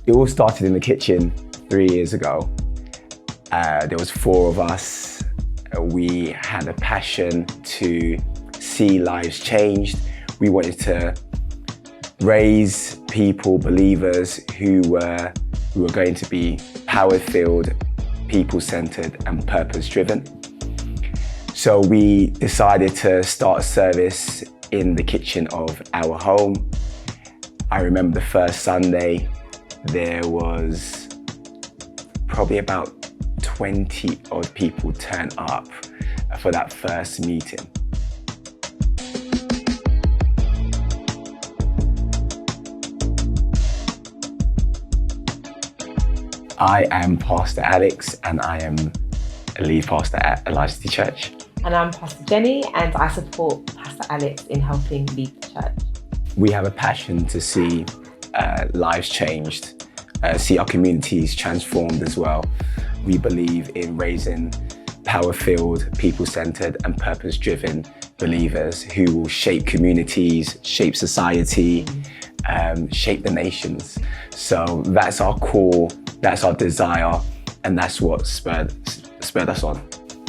It all started in the kitchen 3 years ago. There was 4 of us. We had a passion to see lives changed. We wanted to raise people, believers who were going to be power-filled, people-centered and purpose-driven. So we decided to start a service in the kitchen of our home. I remember the first Sunday, there was probably about 20 odd people turn up for that first meeting. I am Pastor Alex and I am a lead pastor at Alive City Church. And I'm Pastor Jenny and I support Pastor Alex in helping lead the church. We have a passion to see lives changed, see our communities transformed as well. We believe in raising power-filled, people-centered and purpose-driven believers who will shape communities, shape society, shape the nations. So that's our core, that's our desire, and that's what spurred us on.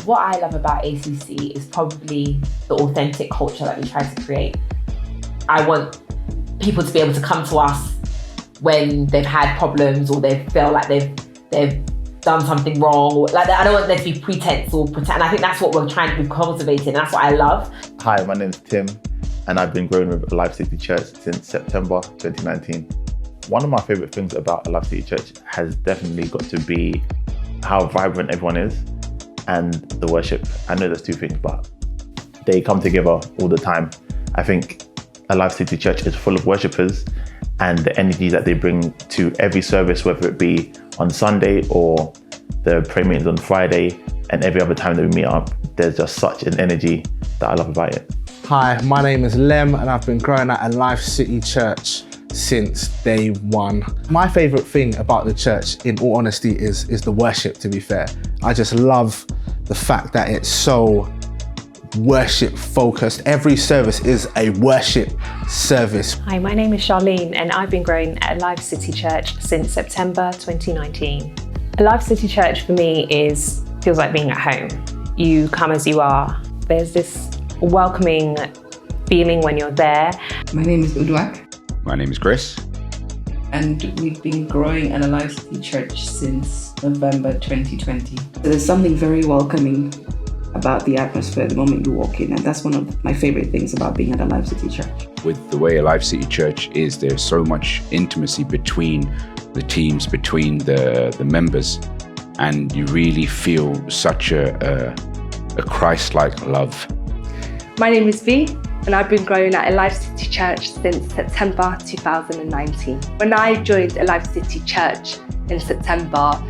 What I love about ACC is probably the authentic culture that we try to create. I want people to be able to come to us when they've had problems or they feel like they've done something wrong. Or like I don't want there to be pretense or pretend. And I think that's what we've cultivated, and that's what I love. Hi, my name's Tim, and I've been growing with Alive City Church since September 2019. One of my favorite things about Alive City Church has definitely got to be how vibrant everyone is and the worship. I know there's 2 things, but they come together all the time. I think Alive City Church is full of worshippers, and the energy that they bring to every service, whether it be on Sunday or the prayer meetings on Friday and every other time that we meet up, there's just such an energy that I love about it. Hi, my name is Lem and I've been growing at Alive City Church since day one. My favourite thing about the church, in all honesty, is the worship, to be fair. I just love the fact that it's so worship focused. Every service is a worship service. Hi, my name is Charlene and I've been growing at Alive City Church since September 2019. Alive City Church for me feels like being at home. You come as you are. There's this welcoming feeling when you're there. My name is Udwak. My name is Chris. And we've been growing at Alive City Church since November 2020. There's something very welcoming about the atmosphere the moment you walk in, and that's one of my favorite things about being at Alive City Church. With the way Alive City Church is, there's so much intimacy between the teams, between the members, and you really feel such a Christ-like love. My name is V, and I've been growing at Alive City Church since September 2019. When I joined Alive City Church in September,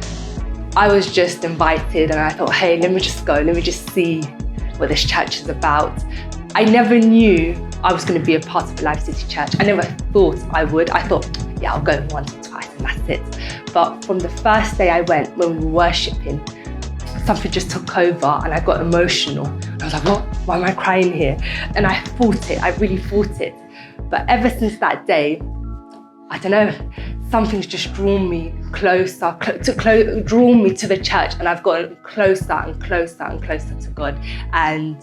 I was just invited and I thought, hey, let me just go, let me just see what this church is about. I never knew I was going to be a part of Alive City Church. I never thought I would. I thought, yeah, I'll go once or twice and that's it. But from the first day I went, when we were worshipping, something just took over and I got emotional. I was like, what? Why am I crying here? And I fought it, I really fought it. But ever since that day, I don't know, something's just drawn me closer, drawn me to the church, and I've gotten closer and closer and closer to God. And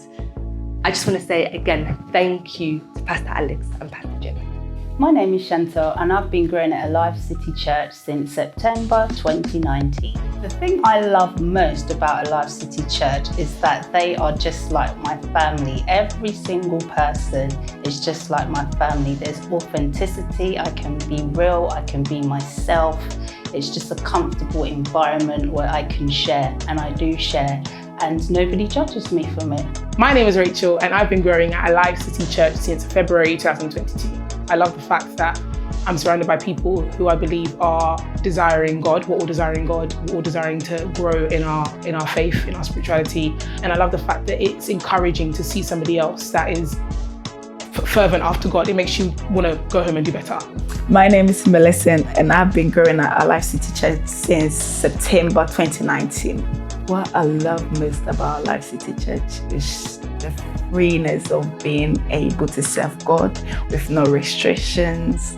I just want to say again, thank you to Pastor Alex and Pastor Jenny. My name is Chantal and I've been growing at Alive City Church since September 2019. The thing I love most about Alive City Church is that they are just like my family. Every single person is just like my family. There's authenticity, I can be real, I can be myself. It's just a comfortable environment where I can share, and I do share, and nobody judges me from it. My name is Rachel and I've been growing at Alive City Church since February 2022. I love the fact that I'm surrounded by people who I believe are desiring God. We're all desiring God. We're all desiring to grow in our faith, in our spirituality. And I love the fact that it's encouraging to see somebody else that is fervent after God. It makes you want to go home and do better. My name is Millicent and I've been growing at Alive City Church since September 2019. What I love most about Alive City Church is the freeness of being able to serve God with no restrictions.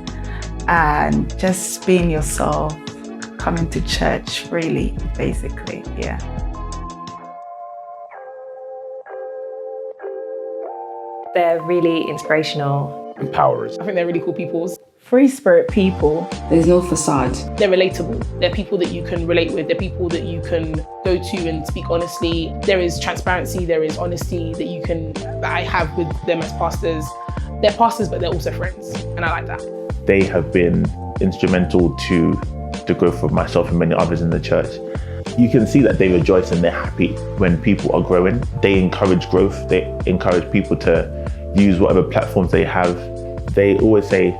and just being yourself, coming to church, really, basically, yeah. They're really inspirational. Empowerers. I think they're really cool people. Free spirit people. There's no facade. They're relatable. They're people that you can relate with. They're people that you can go to and speak honestly. There is transparency, there is honesty that I have with them as pastors. They're pastors, but they're also friends, and I like that. They have been instrumental to the growth of myself and many others in the church. You can see that they rejoice and they're happy when people are growing. They encourage growth. They encourage people to use whatever platforms they have. They always say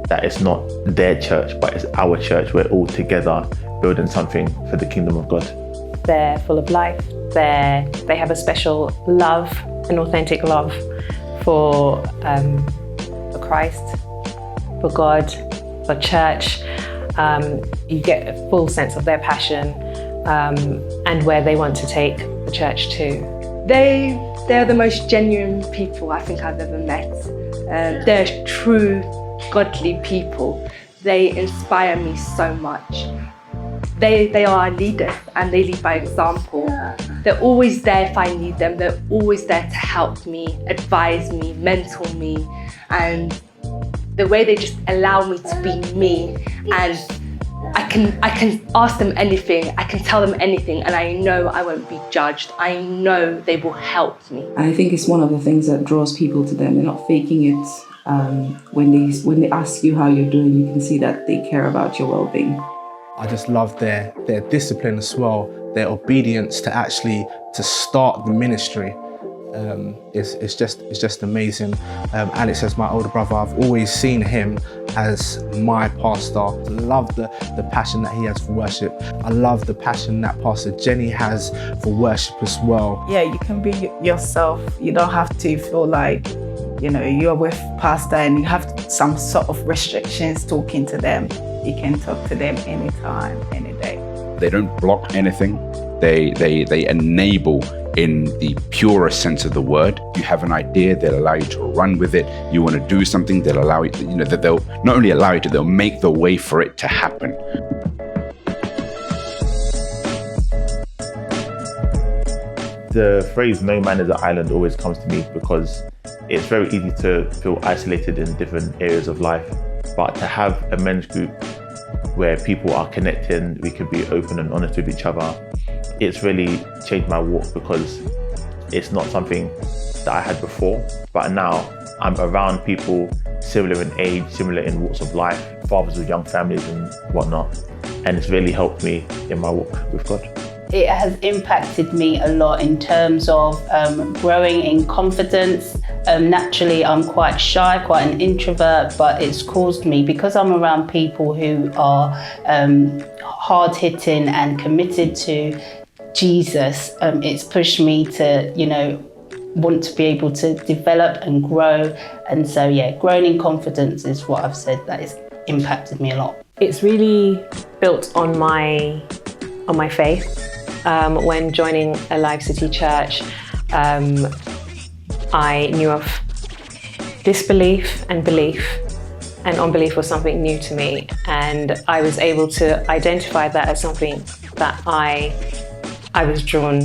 that it's not their church, but it's our church. We're all together building something for the kingdom of God. They're full of life. They have a special love, an authentic love for Christ, for God, for church. You get a full sense of their passion and where they want to take the church to. They're the most genuine people I think I've ever met. They're true, godly people. They inspire me so much. They are leaders and they lead by example. They're always there if I need them. They're always there to help me, advise me, mentor me. And the way they just allow me to be me, and I can ask them anything, I can tell them anything, and I know I won't be judged. I know they will help me. I think it's one of the things that draws people to them. They're not faking it. When they ask you how you're doing, you can see that they care about your well-being. I just love their discipline as well, their obedience to start the ministry. It's just amazing. Alex, as my older brother, I've always seen him as my pastor. I love the passion that he has for worship. I love the passion that Pastor Jenny has for worship as well. Yeah, you can be yourself. You don't have to feel like, you're with pastor and you have some sort of restrictions talking to them. You can talk to them anytime, any day. They don't block anything. They enable in the purest sense of the word. You have an idea, they'll allow you to run with it. You want to do something, they'll allow you, that they'll not only allow you to, they'll make the way for it to happen. The phrase "no man is an island" always comes to me because it's very easy to feel isolated in different areas of life. But to have a men's group where people are connecting, we can be open and honest with each other, it's really changed my walk because it's not something that I had before. But now I'm around people similar in age, similar in walks of life, fathers with young families and whatnot. And it's really helped me in my walk with God. It has impacted me a lot in terms of growing in confidence. Naturally, I'm quite shy, quite an introvert, but it's caused me, because I'm around people who are hard-hitting and committed to Jesus, it's pushed me to, want to be able to develop and grow. And so, growing in confidence is what I've said that has impacted me a lot. It's really built on my faith. When joining Alive City Church, I knew of disbelief and belief, and unbelief was something new to me, and I was able to identify that as something that I was drawn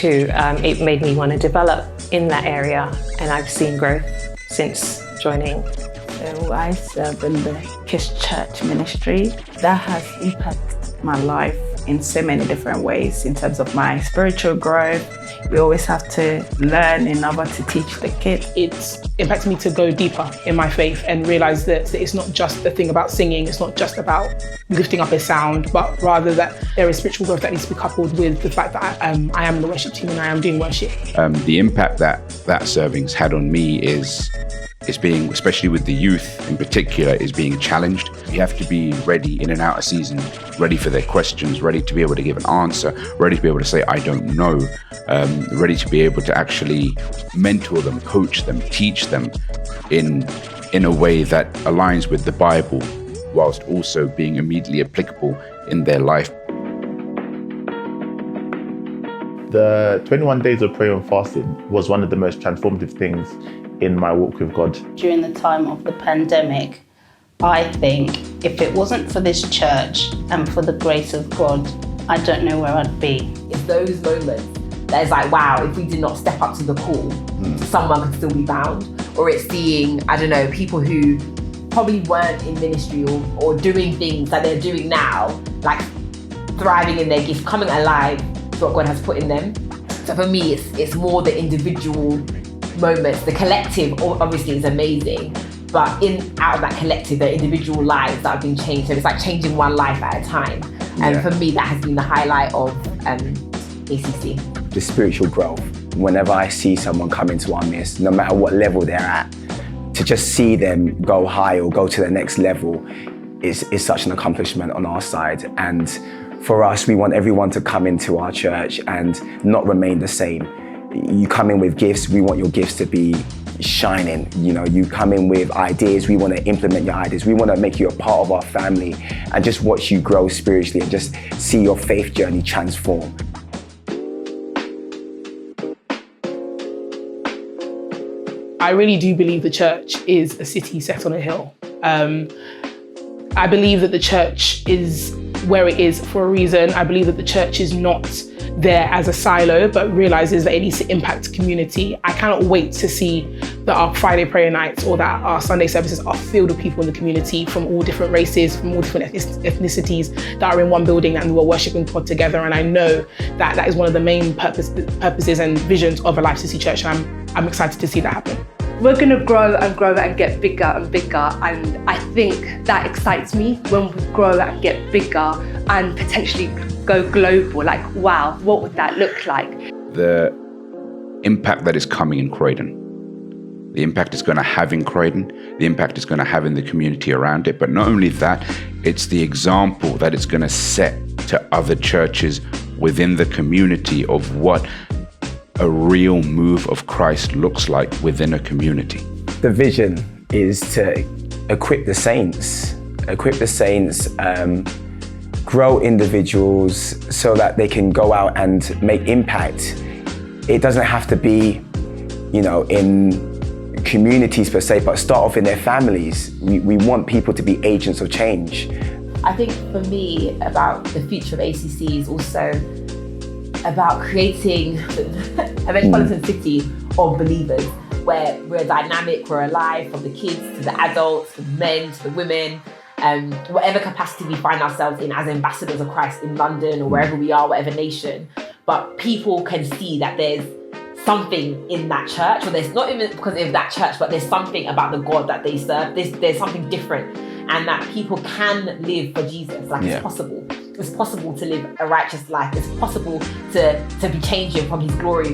to. It made me want to develop in that area, and I've seen growth since joining. So I serve in the Kiss Church ministry. That has impacted my life in so many different ways in terms of my spiritual growth. We always have to learn in order to teach the kids. It's impacted me to go deeper in my faith and realize that it's not just the thing about singing, it's not just about lifting up a sound, but rather that there is spiritual growth that needs to be coupled with the fact that I am in the worship team and I am doing worship. The impact that serving's had on me is being, especially with the youth in particular, is being challenged. You have to be ready in and out of season, ready for their questions, ready to be able to give an answer, ready to be able to say, I don't know, ready to be able to actually mentor them, coach them, teach them in a way that aligns with the Bible, whilst also being immediately applicable in their life. The 21 days of prayer and fasting was one of the most transformative things in my walk with God. During the time of the pandemic, I think if it wasn't for this church and for the grace of God, I don't know where I'd be. It's those moments that is like, wow, if we did not step up to the call, someone could still be bound. Or it's seeing, I don't know, people who probably weren't in ministry or doing things that they're doing now, like thriving in their gift, coming alive to what God has put in them. So for me, it's more the individual moments. The collective obviously is amazing, but out of that collective, the individual lives that have been changed. So it's like changing one life at a time. And for me, that has been the highlight of ACC. The spiritual growth. Whenever I see someone come into our midst, no matter what level they're at, to just see them go high or go to the next level is such an accomplishment on our side. And for us, we want everyone to come into our church and not remain the same. You come in with gifts, we want your gifts to be shining. You know, you come in with ideas, we want to implement your ideas. We want to make you a part of our family and just watch you grow spiritually and just see your faith journey transform. I really do believe the church is a city set on a hill. I believe that the church is where it is for a reason. I believe that the church is not there as a silo, but realizes that it needs to impact community. I cannot wait to see that our Friday prayer nights or that our Sunday services are filled with people in the community from all different races, from all different ethnicities that are in one building and we're worshiping God together. And I know that that is one of the main purposes and visions of a Life City Church. And I'm excited to see that happen. We're going to grow and get bigger and bigger, and I think that excites me when we grow and get bigger and potentially go global. Like, wow, what would that look like? The impact that is coming in Croydon, the impact it's going to have in Croydon, the impact it's going to have in the community around it, but not only that, it's the example that it's going to set to other churches within the community of what a real move of Christ looks like within a community. The vision is to equip the saints, grow individuals so that they can go out and make impact. It doesn't have to be, you know, in communities per se, but start off in their families. We want people to be agents of change. I think for me, about the future of ACC is also about creating a metropolitan city of believers where we're dynamic, we're alive, from the kids to the adults, to the men, to the women, whatever capacity we find ourselves in as ambassadors of Christ in London or wherever we are, whatever nation. But people can see that there's something in that church, or there's not even because of that church, but there's something about the God that they serve. There's something different, and that people can live for Jesus. Like, it's possible. It's possible to live a righteous life. It's possible to be changing from His glory.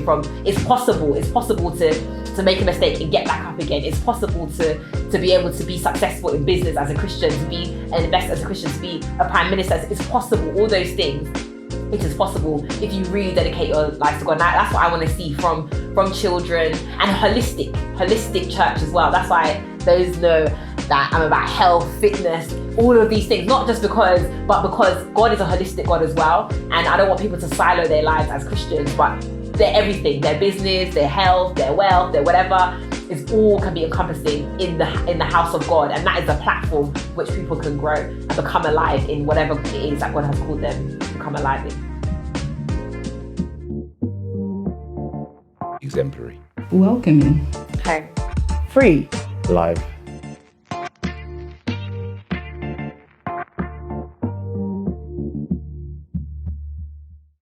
It's possible to make a mistake and get back up again. It's possible to be able to be successful in business as a Christian, to be an investor as a Christian, to be a prime minister. It's possible. All those things. It is possible if you really dedicate your life to God. Now, that's what I want to see from children, and holistic church as well. That's why those know that I'm about health, fitness, all of these things, not just because, but because God is a holistic God as well. And I don't want people to silo their lives as Christians, but they're everything, their business, their health, their wealth, their whatever, it's all can be encompassing in the house of God. And that is a platform which people can grow and become alive in whatever it is that God has called them to become alive in. Exemplary. Welcoming. Okay. Free. Live.